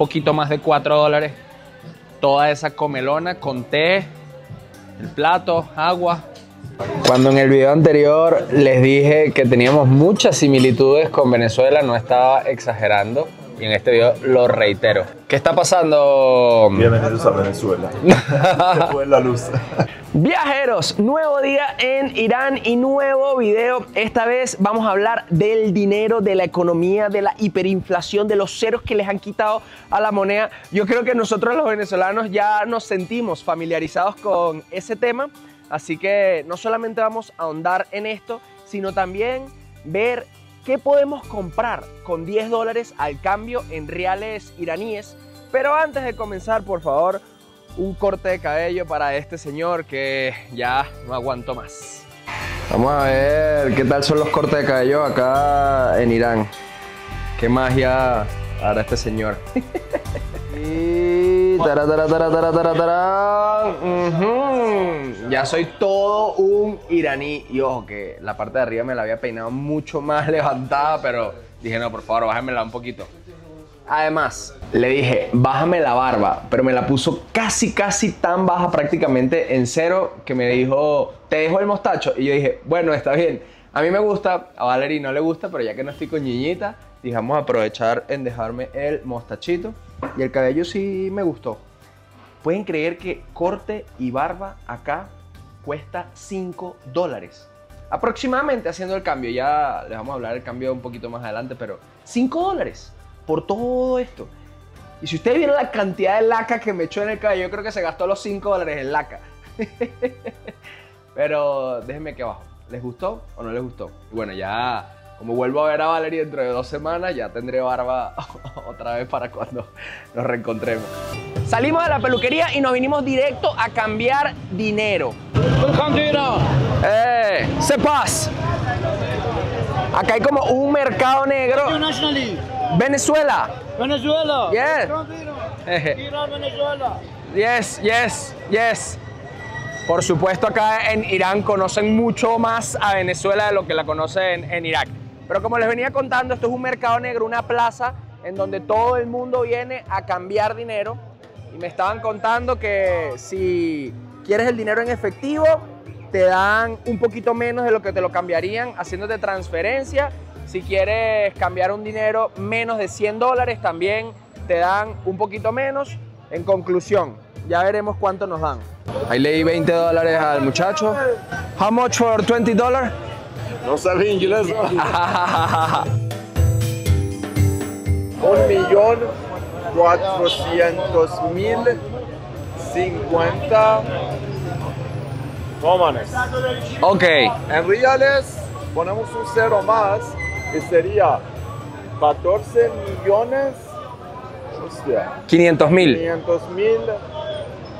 poquito más de $4. Toda esa comelona con té, el plato, agua. Cuando en el video anterior les dije que teníamos muchas similitudes con Venezuela, no estaba exagerando. Y en este video lo reitero. ¿Qué está pasando? Bienvenidos a Venezuela. Se fue la luz. Viajeros, nuevo día en Irán y nuevo video. Esta vez vamos a hablar del dinero, de la economía, de la hiperinflación, de los ceros que les han quitado a la moneda. Yo creo que nosotros los venezolanos ya nos sentimos familiarizados con ese tema. Así que no solamente vamos a ahondar en esto, sino también ver qué podemos comprar con $10 al cambio en reales iraníes. Pero antes de comenzar, por favor, un corte de cabello para este señor que ya no aguanto más. Vamos a ver qué tal son los cortes de cabello acá en Irán. Qué magia hará este señor. Y ya soy todo un iraní. Y ojo que la parte de arriba me la había peinado mucho más levantada, pero dije no, por favor, bájamela un poquito. Además, le dije, bájame la barba, pero me la puso casi tan baja, prácticamente en cero, que me dijo, te dejo el mostacho. Y yo dije, bueno, está bien. A mí me gusta, a Valerie no le gusta, pero ya que no estoy con ñiñita, dije, vamos a aprovechar en dejarme el mostachito. Y el cabello sí me gustó. ¿Pueden creer que corte y barba acá cuesta $5? Aproximadamente haciendo el cambio. Ya les vamos a hablar del cambio un poquito más adelante, pero $5 por todo esto. Y si ustedes vieron la cantidad de laca que me echó en el cabello, yo creo que se gastó los $5 en laca. Pero déjenme aquí abajo. ¿Les gustó o no les gustó? Y bueno, ya como vuelvo a ver a Valerie dentro de 2 semanas, ya tendré barba otra vez para cuando nos reencontremos. Salimos de la peluquería y nos vinimos directo a cambiar dinero. Se pasa. Acá hay como un mercado negro. Venezuela. Venezuela. Yes. Irán, Venezuela. Yes. Por supuesto, acá en Irán conocen mucho más a Venezuela de lo que la conocen en Irak. Pero como les venía contando, esto es un mercado negro, una plaza en donde todo el mundo viene a cambiar dinero. Y me estaban contando que si quieres el dinero en efectivo, te dan un poquito menos de lo que te lo cambiarían haciéndote transferencia. Si quieres cambiar un dinero menos de $100, también te dan un poquito menos. En conclusión, ya veremos cuánto nos dan. Ahí le di $20 al muchacho. How much for $20? No sabía inglés. 1.400.050 dólares. Ok. En reales, ponemos un cero más y sería 14 millones. Hostia. 500.000 500.000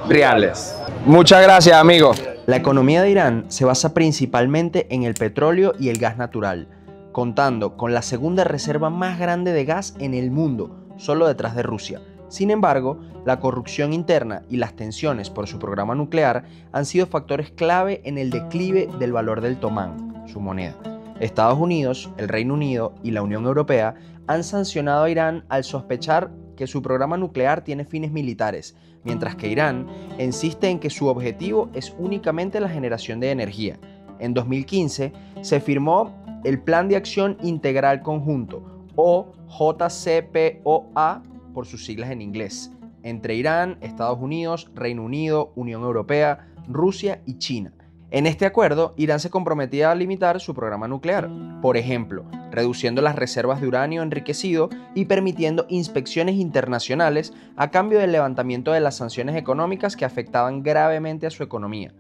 reales. Muchas gracias, amigo. La economía de Irán se basa principalmente en el petróleo y el gas natural, contando con la segunda reserva más grande de gas en el mundo, solo detrás de Rusia. Sin embargo, la corrupción interna y las tensiones por su programa nuclear han sido factores clave en el declive del valor del tomán, su moneda. Estados Unidos, el Reino Unido y la Unión Europea han sancionado a Irán al sospechar que su programa nuclear tiene fines militares, mientras que Irán insiste en que su objetivo es únicamente la generación de energía. En 2015 se firmó el Plan de Acción Integral Conjunto, o JCPOA por sus siglas en inglés, entre Irán, Estados Unidos, Reino Unido, Unión Europea, Rusia y China. En este acuerdo, Irán se comprometía a limitar su programa nuclear, por ejemplo, reduciendo las reservas de uranio enriquecido y permitiendo inspecciones internacionales a cambio del levantamiento de las sanciones económicas que afectaban gravemente a su economía.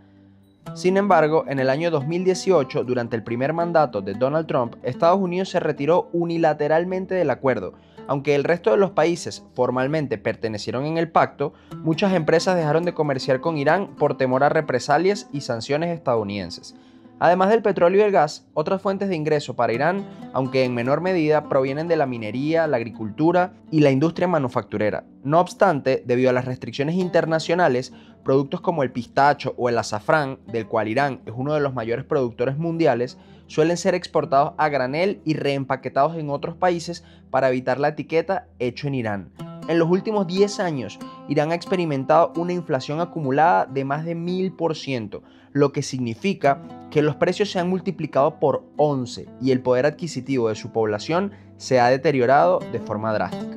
Sin embargo, en el año 2018, durante el primer mandato de Donald Trump, Estados Unidos se retiró unilateralmente del acuerdo. Aunque el resto de los países formalmente pertenecieron en el pacto, muchas empresas dejaron de comerciar con Irán por temor a represalias y sanciones estadounidenses. Además del petróleo y el gas, otras fuentes de ingreso para Irán, aunque en menor medida, provienen de la minería, la agricultura y la industria manufacturera. No obstante, debido a las restricciones internacionales, productos como el pistacho o el azafrán, del cual Irán es uno de los mayores productores mundiales, suelen ser exportados a granel y reempaquetados en otros países para evitar la etiqueta hecho en Irán. En los últimos 10 años, Irán ha experimentado una inflación acumulada de más de 1000%, lo que significa que los precios se han multiplicado por 11 y el poder adquisitivo de su población se ha deteriorado de forma drástica.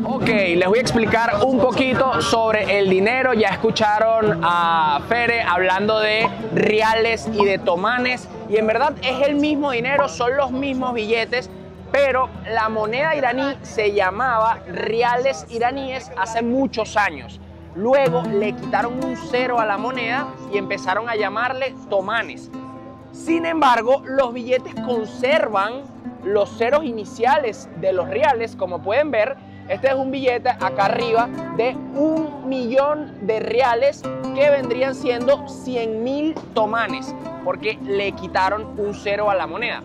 Ok, les voy a explicar un poquito sobre el dinero. Ya escucharon a Fere hablando de reales y de tomanes, y en verdad es el mismo dinero, son los mismos billetes, pero la moneda iraní se llamaba reales iraníes hace muchos años. Luego le quitaron un cero a la moneda y empezaron a llamarle tomanes. Sin embargo, los billetes conservan los ceros iniciales de los reales. Como pueden ver, este es un billete acá arriba de 1.000.000 de reales, que vendrían siendo 100.000 tomanes, porque le quitaron un cero a la moneda.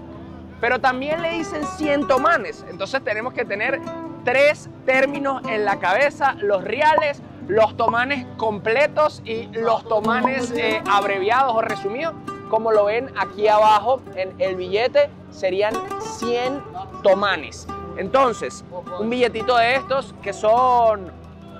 Pero también le dicen 100 tomanes, entonces tenemos que tener tres términos en la cabeza: los reales, los tomanes completos y los tomanes abreviados o resumidos. Como lo ven aquí abajo en el billete, serían 100 tomanes. Entonces, un billetito de estos, que son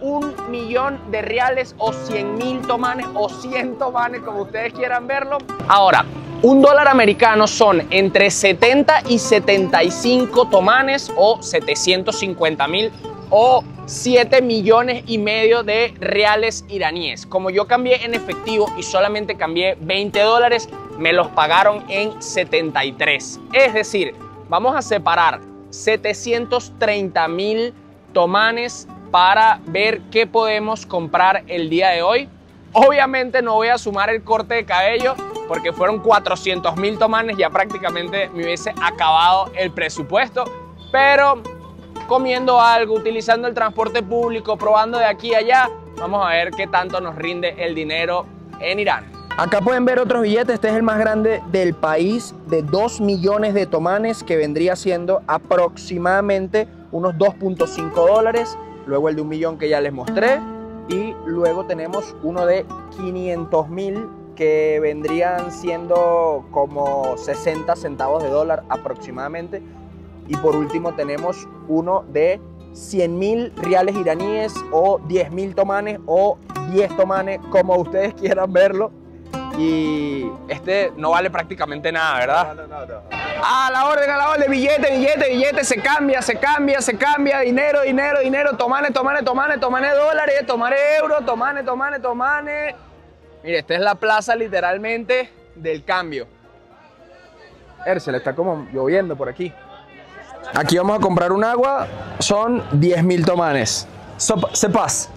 1.000.000 de reales o 100.000 tomanes o 100 tomanes, como ustedes quieran verlo. Ahora, un dólar americano son entre 70 y 75 tomanes o 750.000 o 7,5 millones de reales iraníes. Como yo cambié en efectivo y solamente cambié 20 dólares, me los pagaron en 73. Es decir, vamos a separar 730.000 tomanes para ver qué podemos comprar el día de hoy. Obviamente no voy a sumar el corte de cabello porque fueron 400.000 tomanes, ya prácticamente me hubiese acabado el presupuesto, pero comiendo algo, utilizando el transporte público, probando de aquí a allá, vamos a ver qué tanto nos rinde el dinero en Irán. Acá pueden ver otros billetes. Este es el más grande del país, de 2 millones de tomanes, que vendría siendo aproximadamente unos 2.5 dólares. Luego el de 1.000.000 que ya les mostré, y luego tenemos uno de 500.000 que vendrían siendo como 60 centavos de dólar aproximadamente. Y por último tenemos uno de 100.000 reales iraníes o 10.000 tomanes o 10 tomanes, como ustedes quieran verlo. Y este no vale prácticamente nada, ¿verdad? No, nada. A la orden, billete, se cambia, dinero, tomanes, dólares, tomanes, euros, tomanes. Mire, esta es la plaza literalmente del cambio. Se le está como lloviendo por aquí. Aquí vamos a comprar un agua, son 10.000 tomanes. Se pasa.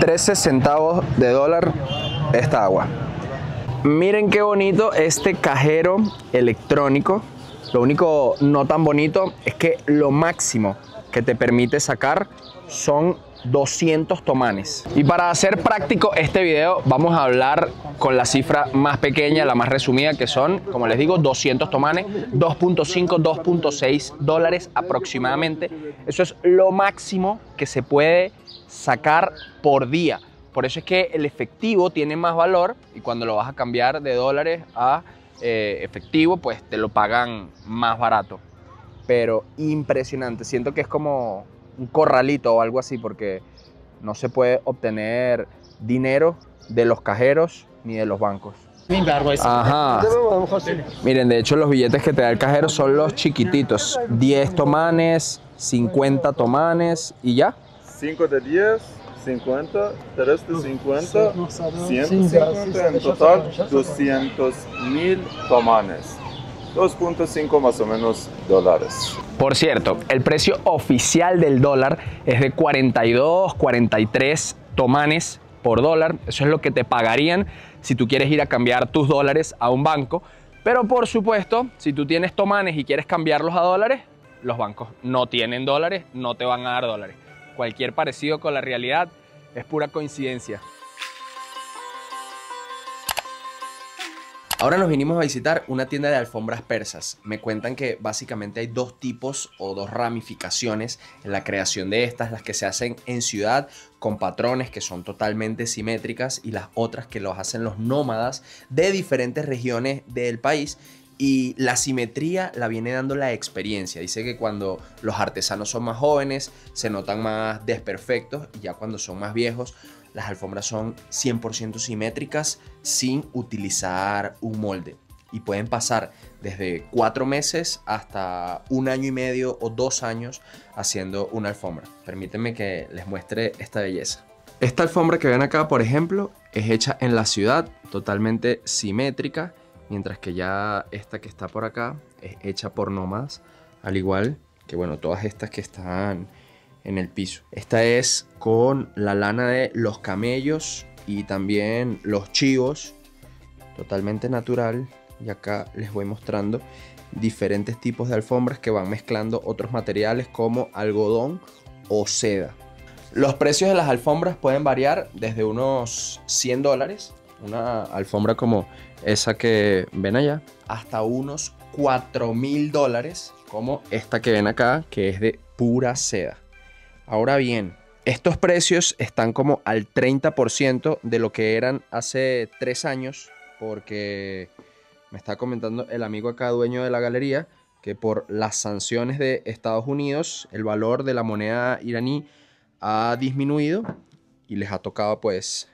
13 centavos de dólar esta agua. Miren qué bonito este cajero electrónico. Lo único no tan bonito es que lo máximo que te permite sacar son 200 tomanes. Y para hacer práctico este video, vamos a hablar con la cifra más pequeña, la más resumida, que son, como les digo, 200 tomanes, 2.5, 2.6 dólares aproximadamente. Eso es lo máximo que se puede sacar por día. Por eso es que el efectivo tiene más valor, y cuando lo vas a cambiar de dólares a efectivo, pues te lo pagan más barato. Pero impresionante, siento que es como un corralito o algo así, porque no se puede obtener dinero de los cajeros ni de los bancos. Ajá. Miren, de hecho los billetes que te da el cajero son los chiquititos. 10 tomanes, 50 tomanes y ya. 5 de 10, 50, 3 de 50, 150, en total 200.000 tomanes. 2.5 más o menos dólares. Por cierto, el precio oficial del dólar es de 42, 43 tomanes por dólar. Eso es lo que te pagarían si tú quieres ir a cambiar tus dólares a un banco. Pero por supuesto, si tú tienes tomanes y quieres cambiarlos a dólares, los bancos no tienen dólares, no te van a dar dólares. Cualquier parecido con la realidad es pura coincidencia. Ahora nos vinimos a visitar una tienda de alfombras persas. Me cuentan que básicamente hay dos tipos o dos ramificaciones en la creación de estas: las que se hacen en ciudad con patrones que son totalmente simétricas, y las otras que los hacen los nómadas de diferentes regiones del país. Y la simetría la viene dando la experiencia. Dice que cuando los artesanos son más jóvenes se notan más desperfectos y ya cuando son más viejos las alfombras son 100% simétricas sin utilizar un molde. Y pueden pasar desde 4 meses hasta 1 año y medio o 2 años haciendo una alfombra. Permítanme que les muestre esta belleza. Esta alfombra que ven acá, por ejemplo, es hecha en la ciudad, totalmente simétrica. Mientras que ya esta que está por acá es hecha por nómadas, al igual que, bueno, todas estas que están en el piso. Esta es con la lana de los camellos y también los chivos, totalmente natural. Y acá les voy mostrando diferentes tipos de alfombras que van mezclando otros materiales como algodón o seda. Los precios de las alfombras pueden variar desde unos $100, una alfombra como esa que ven allá, hasta unos $4.000 como esta que ven acá, que es de pura seda. Ahora bien, estos precios están como al 30% de lo que eran hace 3 años, porque me está comentando el amigo acá, dueño de la galería, que por las sanciones de Estados Unidos el valor de la moneda iraní ha disminuido y les ha tocado pues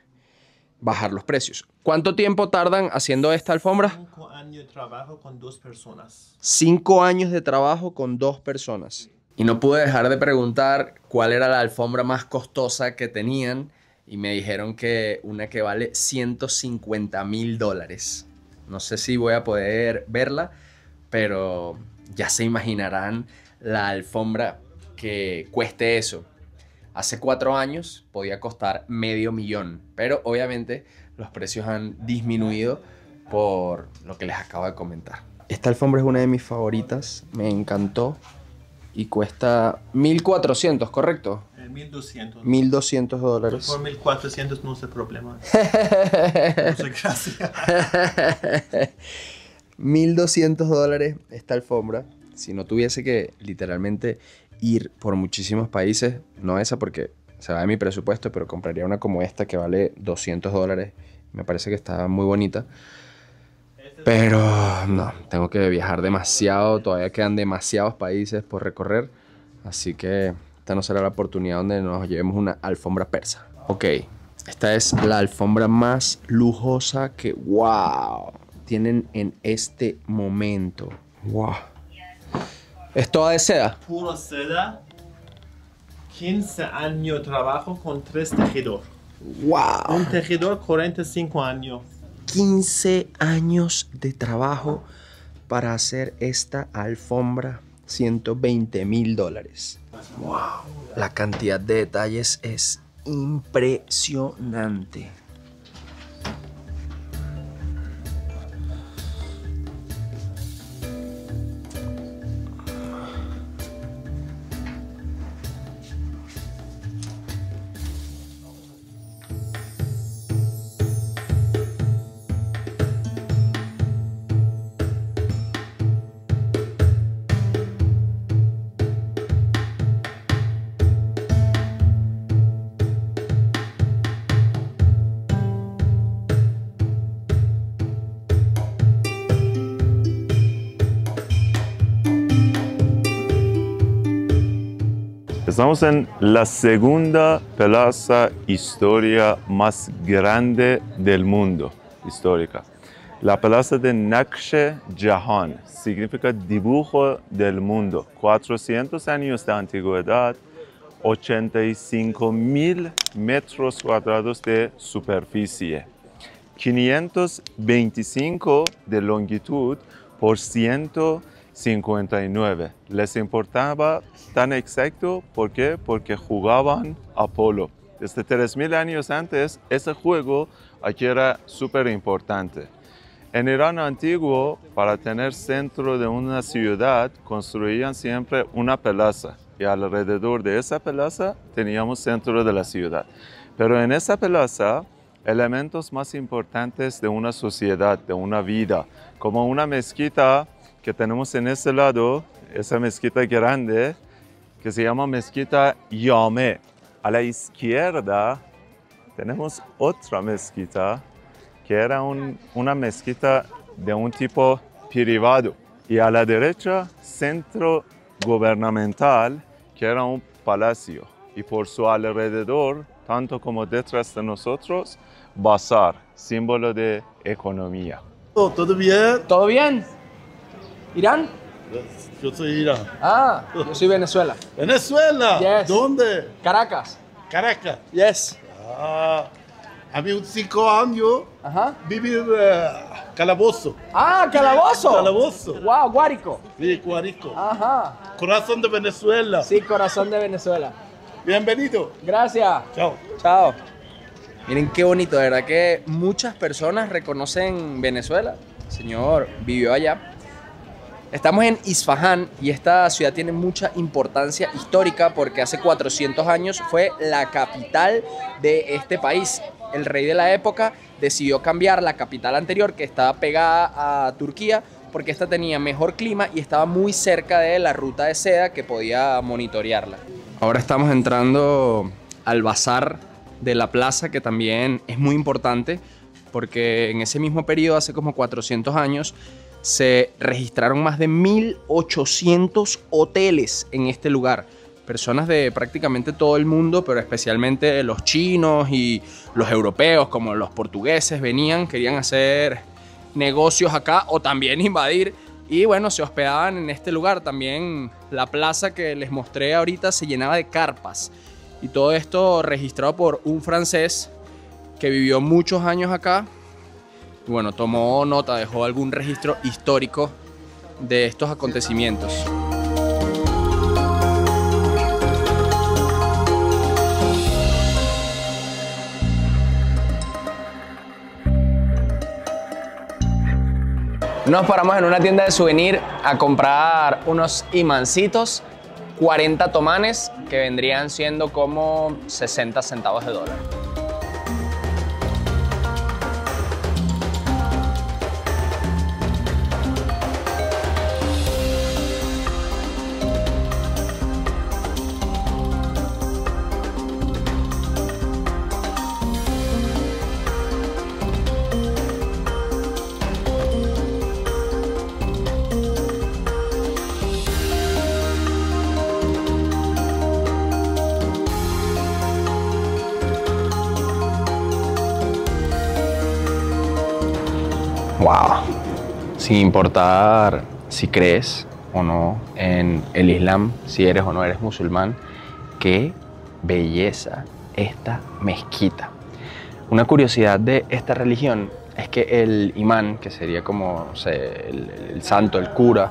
bajar los precios. ¿Cuánto tiempo tardan haciendo esta alfombra? 5 años de trabajo con 2 personas. 5 años de trabajo con 2 personas. Y no pude dejar de preguntar cuál era la alfombra más costosa que tenían y me dijeron que una que vale $150.000. No sé si voy a poder verla, pero ya se imaginarán la alfombra que cueste eso. Hace 4 años podía costar $500,000, pero obviamente los precios han disminuido por lo que les acabo de comentar. Esta alfombra es una de mis favoritas, me encantó y cuesta $1.400, ¿correcto? 1.200. $1.200. Por 1.400 no es el problema. Muchas gracias. $1.200 esta alfombra. Si no tuviese que literalmente ir por muchísimos países, no esa porque se va de mi presupuesto, pero compraría una como esta que vale $200. Me parece que está muy bonita. Pero no, tengo que viajar demasiado, todavía quedan demasiados países por recorrer, así que esta no será la oportunidad donde nos llevemos una alfombra persa. Ok, esta es la alfombra más lujosa que, wow, tienen en este momento. Wow. ¿Es toda de seda? Puro seda. 15 años de trabajo con 3 tejedores. Wow. Un tejedor 45 años. 15 años de trabajo para hacer esta alfombra, $120.000. Wow. La cantidad de detalles es impresionante. Estamos en la segunda plaza histórica más grande del mundo, histórica. La plaza de Naqsh Jahan significa dibujo del mundo. 400 años de antigüedad, 85.000 metros cuadrados de superficie, 525 de longitud por 159. Les importaba tan exacto, ¿por qué? Porque jugaban a polo. Desde 3.000 años antes, ese juego aquí era súper importante. En Irán antiguo, para tener centro de una ciudad, construían siempre una plaza. Y alrededor de esa plaza teníamos centro de la ciudad. Pero en esa plaza, elementos más importantes de una sociedad, de una vida, como una mezquita que tenemos en este lado, esa mezquita grande, que se llama Mezquita Yame. A la izquierda tenemos otra mezquita, que era una mezquita de un tipo privado. Y a la derecha, centro gubernamental, que era un palacio. Y por su alrededor, tanto como detrás de nosotros, bazar, símbolo de economía. ¿Todo bien? ¿Todo bien? ¿Irán? Yo soy Irán. Ah, yo soy Venezuela. ¿Venezuela? Yes. ¿Dónde? Caracas. Caracas. Yes. A mí 5 años Ajá. vivir Calabozo. Ah, Calabozo. Calabozo. Wow, Guárico. Sí, Cuarico. Ajá. Corazón de Venezuela. Sí, corazón de Venezuela. Bienvenido. Gracias. Chao. Chao. Miren qué bonito, de verdad que muchas personas reconocen Venezuela. El señor vivió allá. Estamos en Isfahán y esta ciudad tiene mucha importancia histórica porque hace 400 años fue la capital de este país. El rey de la época decidió cambiar la capital anterior, que estaba pegada a Turquía, porque esta tenía mejor clima y estaba muy cerca de la ruta de seda que podía monitorearla. Ahora estamos entrando al bazar de la plaza, que también es muy importante porque en ese mismo periodo, hace como 400 años, se registraron más de 1.800 hoteles en este lugar. Personas de prácticamente todo el mundo, pero especialmente los chinos y los europeos, como los portugueses, venían, querían hacer negocios acá o también invadir. Y bueno, se hospedaban en este lugar. También la plaza que les mostré ahorita se llenaba de carpas. Y todo esto registrado por un francés que vivió muchos años acá. Y bueno, tomó nota, dejó algún registro histórico de estos acontecimientos. Nos paramos en una tienda de souvenir a comprar unos imancitos, 40 tomanes, que vendrían siendo como 60 centavos de dólar. Wow. Sin importar si crees o no en el Islam, si eres o no eres musulmán, qué belleza esta mezquita. Una curiosidad de esta religión es que el imán, que sería como, no sé, el santo, el cura,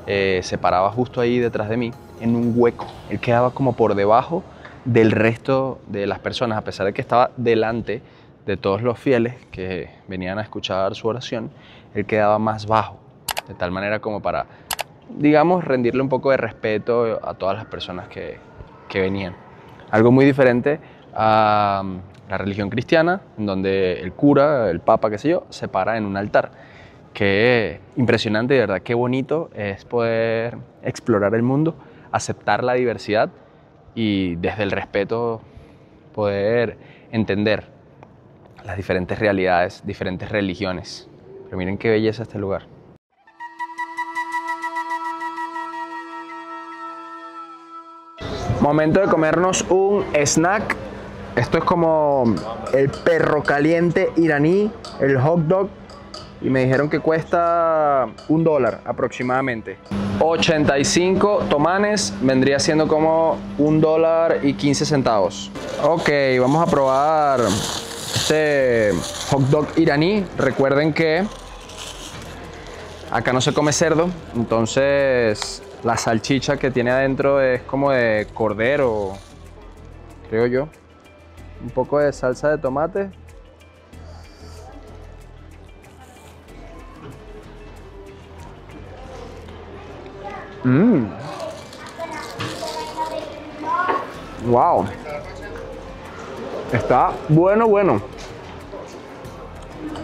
se paraba justo ahí detrás de mí, en un hueco. Él quedaba como por debajo del resto de las personas, a pesar de que estaba delante de todos los fieles que venían a escuchar su oración. Él quedaba más bajo, de tal manera como para, digamos, rendirle un poco de respeto a todas las personas que venían. Algo muy diferente a la religión cristiana, en donde el cura, el papa, qué sé yo, se para en un altar. Qué impresionante, de verdad, qué bonito es poder explorar el mundo, aceptar la diversidad y desde el respeto poder entender las diferentes realidades, diferentes religiones. Pero miren qué belleza este lugar. Momento de comernos un snack. Esto es como el perro caliente iraní, el hot dog. Y me dijeron que cuesta $1 aproximadamente. 85 tomanes vendría siendo como $1.15. Ok, vamos a probar este hot dog iraní. Recuerden que acá no se come cerdo, entonces la salchicha que tiene adentro es como de cordero, creo yo. Un poco de salsa de tomate. Wow. Está bueno, bueno.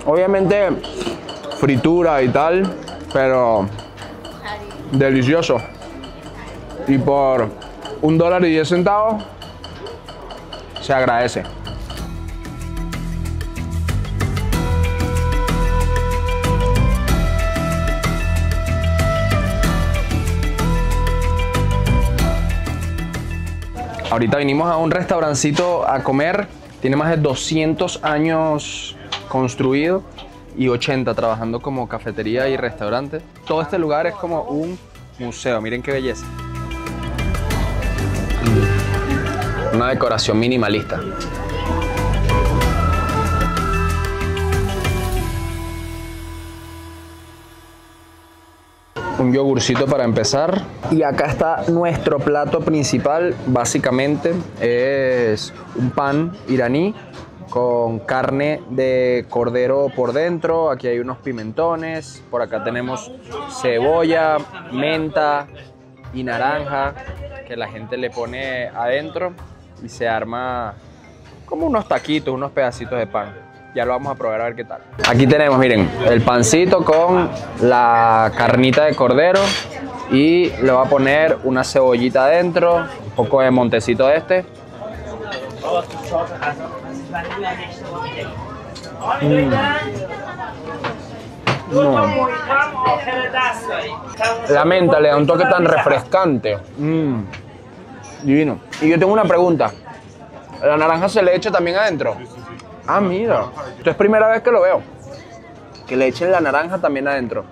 Obviamente fritura y tal, pero delicioso. Y por $1.10 se agradece. Ahorita vinimos a un restaurancito a comer. Tiene más de 200 años construido y 80 trabajando como cafetería y restaurante. Todo este lugar es como un museo. Miren qué belleza. Una decoración minimalista. Un yogurcito para empezar. Y acá está nuestro plato principal. Básicamente es un pan iraní con carne de cordero por dentro. Aquí hay unos pimentones. Por acá tenemos cebolla, menta y naranja que la gente le pone adentro y se arma como unos taquitos, unos pedacitos de pan. Ya lo vamos a probar a ver qué tal. Aquí tenemos, miren, el pancito con la carnita de cordero y le voy a poner una cebollita adentro, un poco de montecito de este. No. La menta le da un toque tan refrescante. Divino. Y yo tengo una pregunta. ¿La naranja se le echa también adentro? Ah, mira. Esto es primera vez que lo veo. Que le echen la naranja también adentro.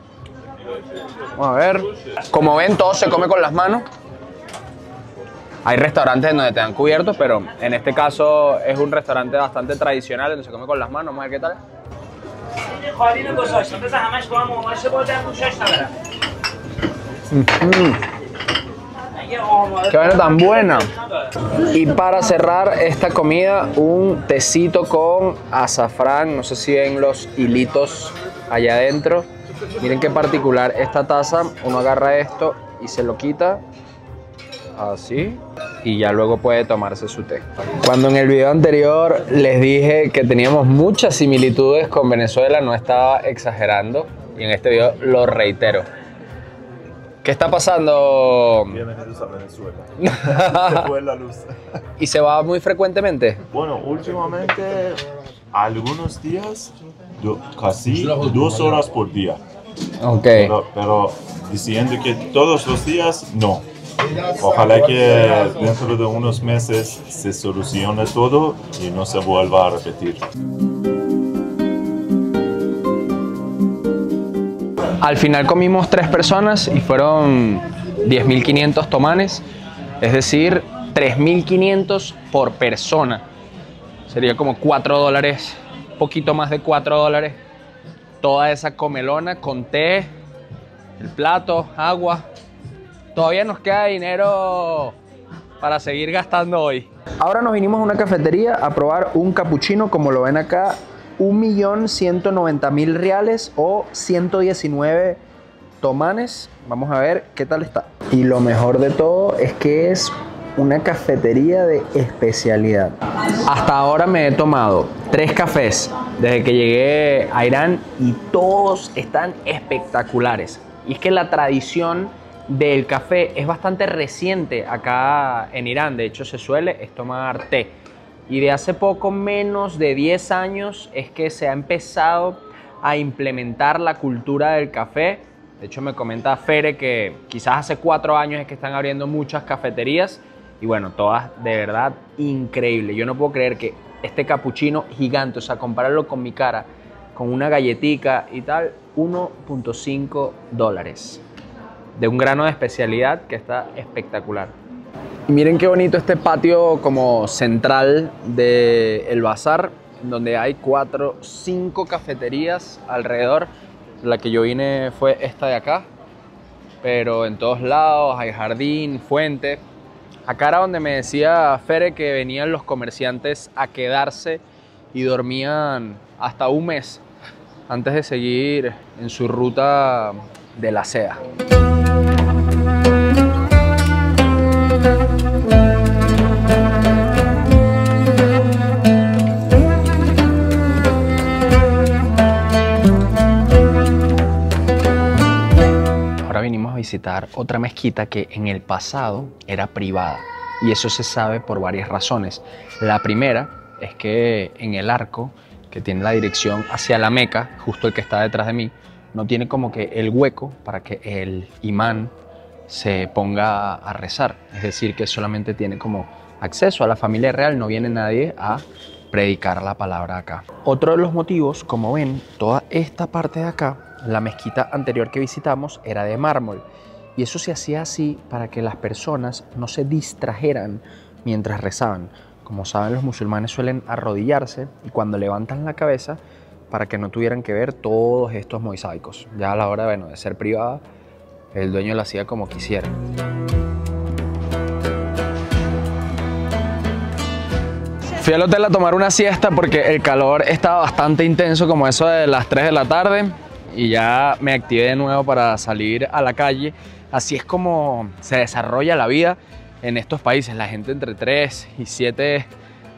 Vamos a ver. Como ven, todo se come con las manos. Hay restaurantes donde te dan cubiertos, pero en este caso es un restaurante bastante tradicional donde se come con las manos. Vamos a ver qué tal. ¡Qué vaina tan buena! Y para cerrar esta comida, un tecito con azafrán. No sé si ven los hilitos allá adentro. Miren qué particular esta taza. Uno agarra esto y se lo quita. Así. Y ya luego puede tomarse su té. Cuando en el video anterior les dije que teníamos muchas similitudes con Venezuela, no estaba exagerando. Y en este video lo reitero. ¿Qué está pasando? Bienvenidos a Venezuela. Se fue la luz. ¿Y se va muy frecuentemente? Bueno, últimamente, algunos días, casi 2 horas por día. Ok. Pero diciendo que todos los días, no. Ojalá que dentro de unos meses se solucione todo y no se vuelva a repetir. Al final comimos 3 personas y fueron 10.500 tomanes, es decir, 3.500 por persona. Sería como $4, poquito más de $4. Toda esa comelona con té, el plato, agua. Todavía nos queda dinero para seguir gastando hoy. Ahora nos vinimos a una cafetería a probar un capuchino, como lo ven acá. 1.190.000 reales o 119 tomanes. Vamos a ver qué tal está. Y lo mejor de todo es que es una cafetería de especialidad. Hasta ahora me he tomado 3 cafés desde que llegué a Irán y todos están espectaculares. Y es que la tradición del café es bastante reciente acá en Irán. De hecho, se suele tomar té. Y de hace poco, menos de 10 años, es que se ha empezado a implementar la cultura del café. De hecho, me comenta Fere que quizás hace 4 años es que están abriendo muchas cafeterías. Y bueno, todas de verdad increíbles. Yo no puedo creer que este capuchino gigante, o sea, compararlo con mi cara, con una galletica y tal, $1.5. De un grano de especialidad que está espectacular. Y miren qué bonito este patio como central del bazar, donde hay 5 cafeterías alrededor. La que yo vine fue esta de acá, pero en todos lados hay jardín, fuente. Acá era donde me decía Fere que venían los comerciantes a quedarse y dormían hasta un mes antes de seguir en su ruta de la seda. Vinimos a visitar otra mezquita que en el pasado era privada y eso se sabe por varias razones. La primera es que en el arco que tiene la dirección hacia la Meca, justo el que está detrás de mí, no tiene como que el hueco para que el imán se ponga a rezar, es decir, que solamente tiene como acceso a la familia real, no viene nadie a predicar la palabra acá. Otro de los motivos, como ven, toda esta parte de acá, la mezquita anterior que visitamos era de mármol. Y eso se hacía así para que las personas no se distrajeran mientras rezaban. Como saben, los musulmanes suelen arrodillarse y cuando levantan la cabeza, para que no tuvieran que ver todos estos mosaicos. Ya a la hora, bueno, de ser privada, el dueño lo hacía como quisiera. Fui al hotel a tomar una siesta porque el calor estaba bastante intenso, como eso de las 3 de la tarde, y ya me activé de nuevo para salir a la calle. Así es como se desarrolla la vida en estos países. La gente entre 3 y 7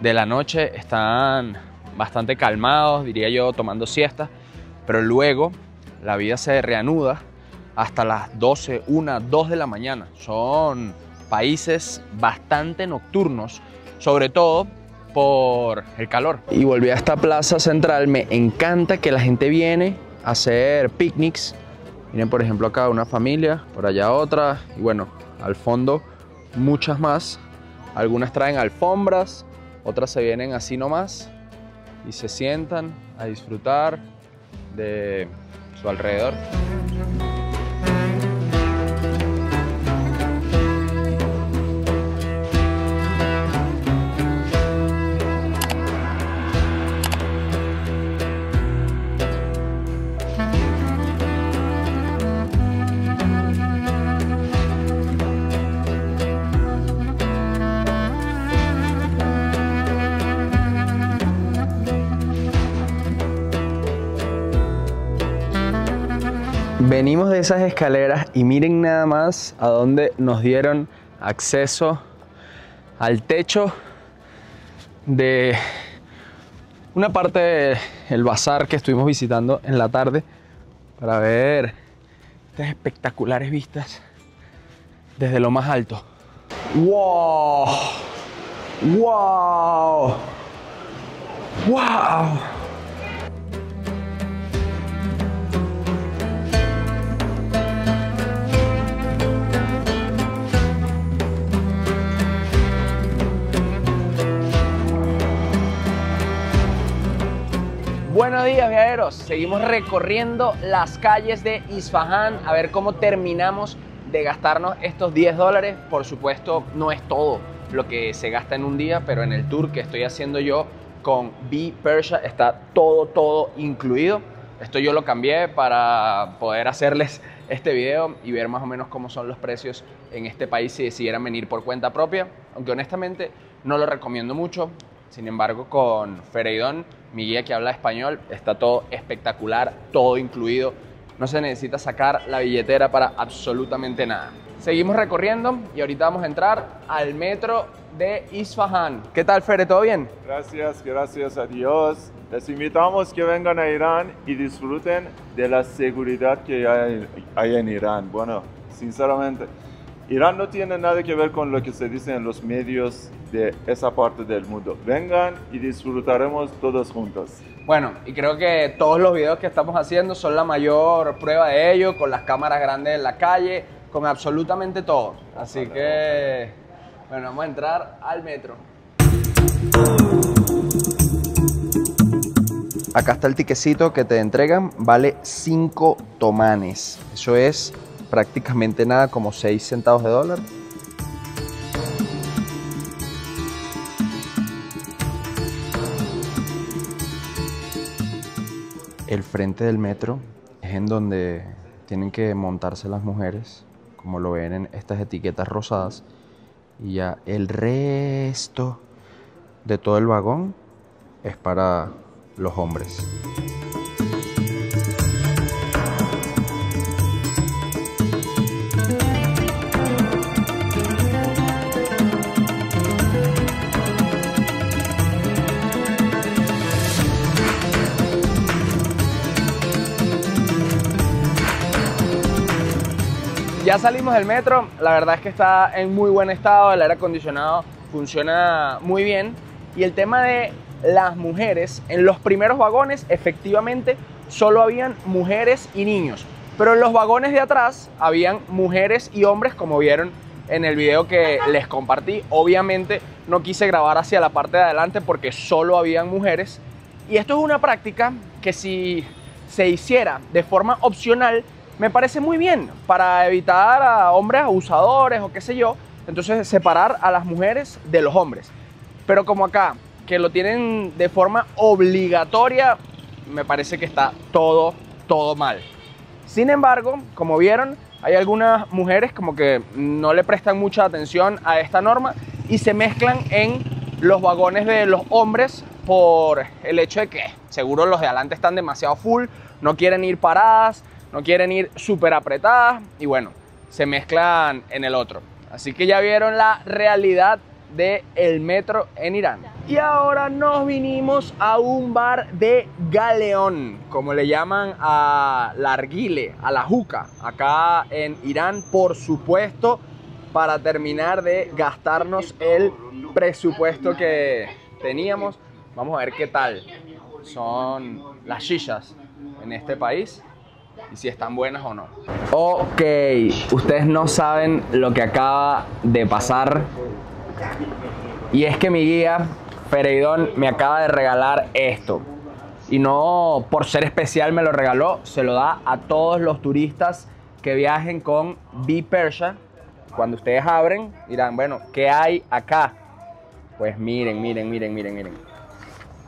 de la noche están bastante calmados, diría yo, tomando siestas, pero luego la vida se reanuda hasta las 12, 1, 2 de la mañana. Son países bastante nocturnos, sobre todo por el calor. Y volví a esta plaza central. Me encanta que la gente viene a hacer picnics. Miren, por ejemplo, acá una familia, por allá otra, y bueno, al fondo muchas más. Algunas traen alfombras, otras se vienen así nomás y se sientan a disfrutar de su alrededor. Venimos de esas escaleras y miren nada más a dónde nos dieron acceso al techo de una parte del bazar que estuvimos visitando en la tarde para ver estas espectaculares vistas desde lo más alto. ¡Wow! ¡Wow! ¡Wow! Buenos días, viajeros. Seguimos recorriendo las calles de Isfahán a ver cómo terminamos de gastarnos estos $10. Por supuesto, no es todo lo que se gasta en un día, pero en el tour que estoy haciendo yo con Be Persia está todo incluido. Esto yo lo cambié para poder hacerles este video y ver más o menos cómo son los precios en este país si decidieran venir por cuenta propia, aunque honestamente no lo recomiendo mucho. Sin embargo, con Fereidón, mi guía que habla español, está todo espectacular, todo incluido. No se necesita sacar la billetera para absolutamente nada. Seguimos recorriendo y ahorita vamos a entrar al metro de Isfahán. ¿Qué tal, Fere? ¿Todo bien? Gracias a Dios. Les invitamos que vengan a Irán y disfruten de la seguridad que hay en Irán. Bueno, sinceramente, Irán no tiene nada que ver con lo que se dice en los medios de esa parte del mundo. Vengan y disfrutaremos todos juntos. Bueno, y creo que todos los videos que estamos haciendo son la mayor prueba de ello, con las cámaras grandes en la calle, con absolutamente todo. Así que, bueno, vamos a entrar al metro. Acá está el tiquecito que te entregan, vale 5 tomanes. Eso es prácticamente nada, como 6 centavos de dólar. El frente del metro es en donde tienen que montarse las mujeres, como lo ven en estas etiquetas rosadas, y ya el resto de todo el vagón es para los hombres. Ya salimos del metro, la verdad es que está en muy buen estado, el aire acondicionado funciona muy bien y el tema de las mujeres, en los primeros vagones efectivamente solo habían mujeres y niños, pero en los vagones de atrás habían mujeres y hombres como vieron en el video que les compartí. Obviamente no quise grabar hacia la parte de adelante porque solo habían mujeres. Y esto es una práctica que si se hiciera de forma opcional, me parece muy bien para evitar a hombres abusadores o qué sé yo. Entonces separar a las mujeres de los hombres. Pero como acá, que lo tienen de forma obligatoria, me parece que está todo mal. Sin embargo, como vieron, hay algunas mujeres como que no le prestan mucha atención a esta norma y se mezclan en los vagones de los hombres por el hecho de que seguro los de adelante están demasiado full, no quieren ir paradas, no quieren ir súper apretadas y bueno, se mezclan en el otro. Así que ya vieron la realidad del metro en Irán. Y ahora nos vinimos a un bar de galeón, como le llaman a la arguile, a la juca, acá en Irán, por supuesto, para terminar de gastarnos el presupuesto que teníamos. Vamos a ver qué tal son las shishas en este país y si están buenas o no. Ok, ustedes no saben lo que acaba de pasar. Y es que mi guía, Fereidón, me acaba de regalar esto. Y no por ser especial me lo regaló, se lo da a todos los turistas que viajen con B-Persia. Cuando ustedes abren, dirán, bueno, ¿qué hay acá? Pues miren.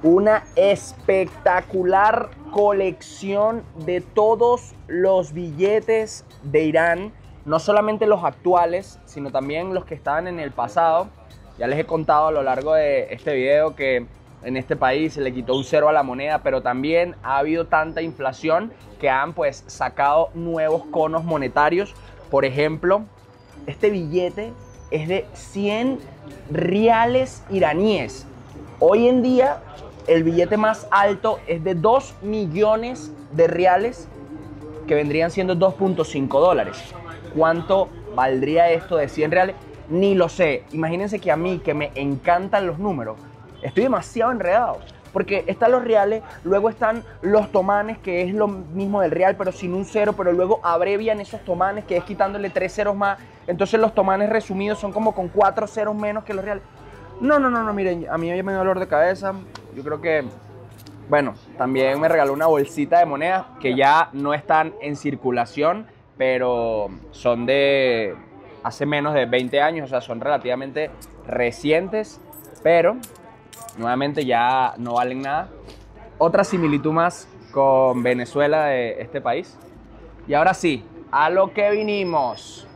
Una espectacular colección de todos los billetes de Irán. No solamente los actuales, sino también los que estaban en el pasado. Ya les he contado a lo largo de este video que en este país se le quitó un cero a la moneda, pero también ha habido tanta inflación que han pues sacado nuevos conos monetarios. Por ejemplo, este billete es de 100 riales iraníes. Hoy en día el billete más alto es de 2 millones de riales, que vendrían siendo 2.5 dólares. ¿Cuánto valdría esto de 100 reales? Ni lo sé. Imagínense que a mí, que me encantan los números, estoy demasiado enredado. Porque están los reales, luego están los tomanes, que es lo mismo del real, pero sin un cero, pero luego abrevian esos tomanes, que es quitándole 3 ceros más. Entonces los tomanes resumidos son como con 4 ceros menos que los reales. No, miren, a mí ya me dio dolor de cabeza. Yo creo que, bueno, también me regaló una bolsita de monedas que ya no están en circulación, pero son de hace menos de 20 años, o sea, son relativamente recientes, pero nuevamente ya no valen nada. Otra similitud más con Venezuela de este país. Y ahora sí, a lo que vinimos.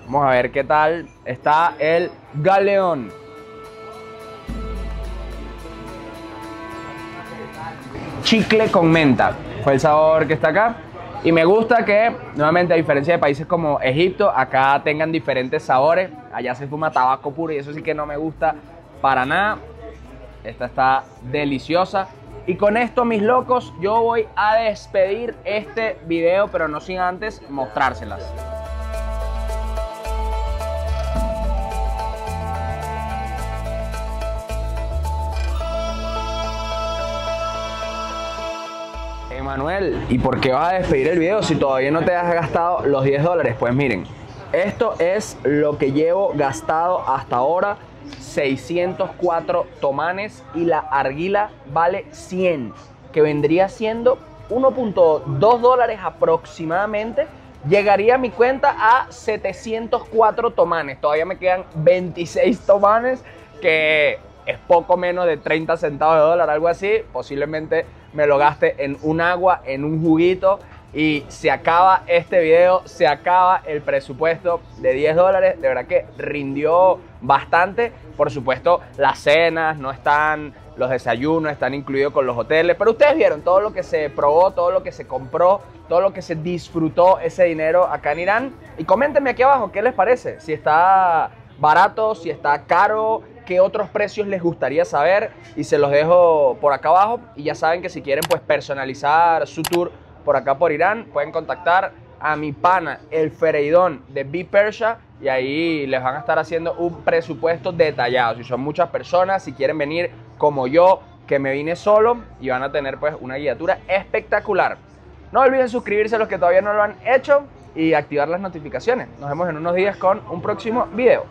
Vamos a ver qué tal está el galeón. Chicle con menta fue el sabor que está acá. Y me gusta que, nuevamente, a diferencia de países como Egipto, acá tengan diferentes sabores. Allá se fuma tabaco puro y eso sí que no me gusta para nada. Esta está deliciosa. Y con esto, mis locos, yo voy a despedir este video, pero no sin antes mostrárselas. Manuel, ¿y por qué vas a despedir el video si todavía no te has gastado los 10 dólares? Pues miren, esto es lo que llevo gastado hasta ahora, 604 tomanes, y la arguila vale 100, que vendría siendo 1.2 dólares aproximadamente. Llegaría a mi cuenta a 704 tomanes. Todavía me quedan 26 tomanes, que es poco menos de 30 centavos de dólar, algo así. Posiblemente me lo gaste en un agua, en un juguito, y se acaba este video, se acaba el presupuesto de 10 dólares. De verdad que rindió bastante. Por supuesto, las cenas no están, los desayunos están incluidos con los hoteles, pero ustedes vieron todo lo que se probó, todo lo que se compró, todo lo que se disfrutó ese dinero acá en Irán. Y coméntenme aquí abajo qué les parece, si está barato, si está caro, qué otros precios les gustaría saber, y se los dejo por acá abajo. Y ya saben que si quieren pues personalizar su tour por acá por Irán, pueden contactar a mi pana, el Fereidón de B-Persia, y ahí les van a estar haciendo un presupuesto detallado. Si son muchas personas, si quieren venir como yo, que me vine solo, y van a tener pues una guiatura espectacular. No olviden suscribirse a los que todavía no lo han hecho y activar las notificaciones. Nos vemos en unos días con un próximo video.